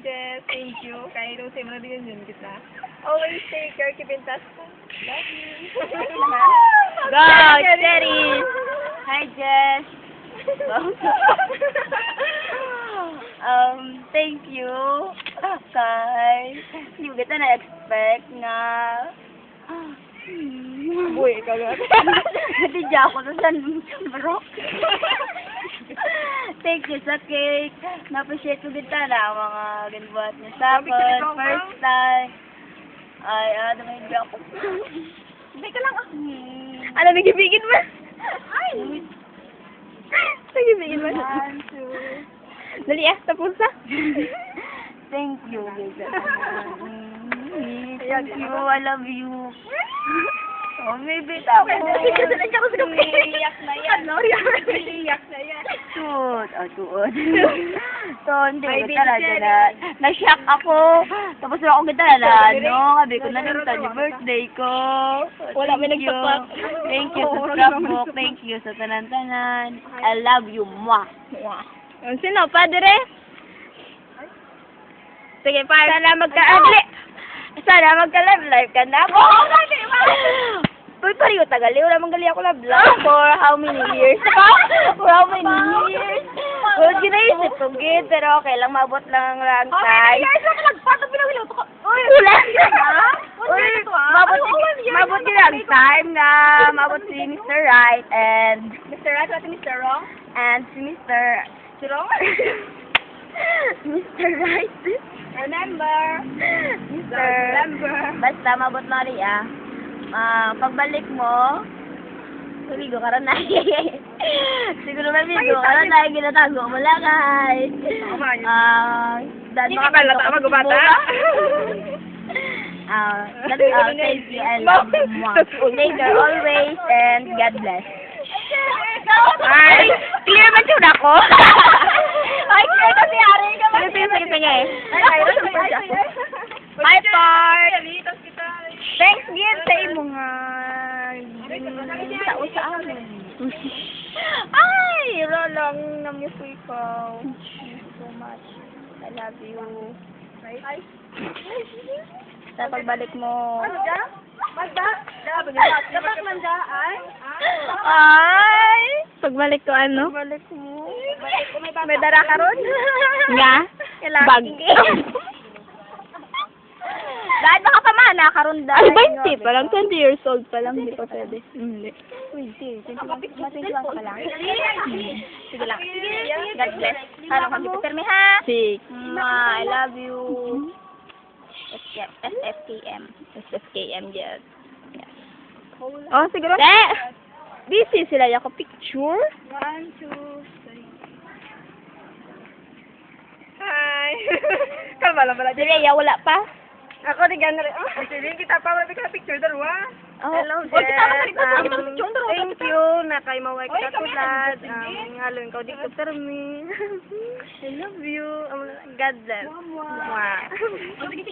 Jess. Thank you. Kahit ito sa'yo mo na din kita. Always take care. Keep in touch. Love you. Go, Cherry! Hi, Jess. Thank you. Kay, hindi ko kita na-expect na... Boy, ikaw lang. Natidya ako sa San Marok. Thank you sa cake. Na-appreciate ko kita na mga ginbuhat niya sa akin. First time. Ay, namahindi ako. Hindi ka lang ako. Ano, nagibigin mo? Ay! Nagibigin mo? One, two. Dali tapos na. Thank you, Thank you, I love you. Oh, maybe ako. Iiyak na yan. Iiyak na yan. Tuod. So, hindi May ko talaga baby na. Na-shock ako. Tapos na ako kita na, sabi ko na lang sa birthday ko. Wala, may Thank you. nagsapak. Thank you sa scrapbook. Thank you sa tanan-tanan. I love you, mwah. Sino? Padre? Sige, pa. Sana magka-love life ka na ako. Uy, pariyo, tagali. Wala manggali ako love life. For how many years? For how many years? Well, ginaisip ko, gid. Pero okay lang, mabot lang lang time. Uy, wala Uy, mabot din ang time na mabot si Mr. Right and Mr. Right, what Mr. Wrong? and si Mr. Wrong? Mr. Right. Remember. Mr. Basta mabot na rin pagbalik mo, suligo ka rin na. Siguro may bigo ka rin na, ginatago mo lang ay. Hindi ka pala magubata. That's all. Thank you and love you more. Later always and God bless. Ay, clear ba yun ako? Ay, clear kasi ari ka ba? Sige. Hi, Part! Thanks, Gid, sa imo nga. Tao sa amin. Ay, Rolong, namiss ko ikaw. Thank you so much. I love you. Ay. Sa pagbalik mo. Ano dyan? Dapat man dyan, ay? Ay! Pagbalik ko ano? Pagbalik mo. May dara ka ron? Nga? Bag. Dahil baka pamana, karon Ay, dahil. 20 pa lang. 20 years old pa lang. Hindi pa pwede. Hindi. 20 pa lang. Sige lang. God bless. Sana kami permi ha. Six. I love you. SFKM. SFKM, yes. Oh, siguro. Busy sila. Yako picture. 1, 2, 3. Hi. Kalma lang pala. Direya, wala pa? Ako, di gano'n rin. Sige, kita pa. Wala ka picture. Dalawa. Hello, Jess. Thank you na kay mawag ka tulad. Halon ko dito permi. I love you. God bless. Wow. Sige,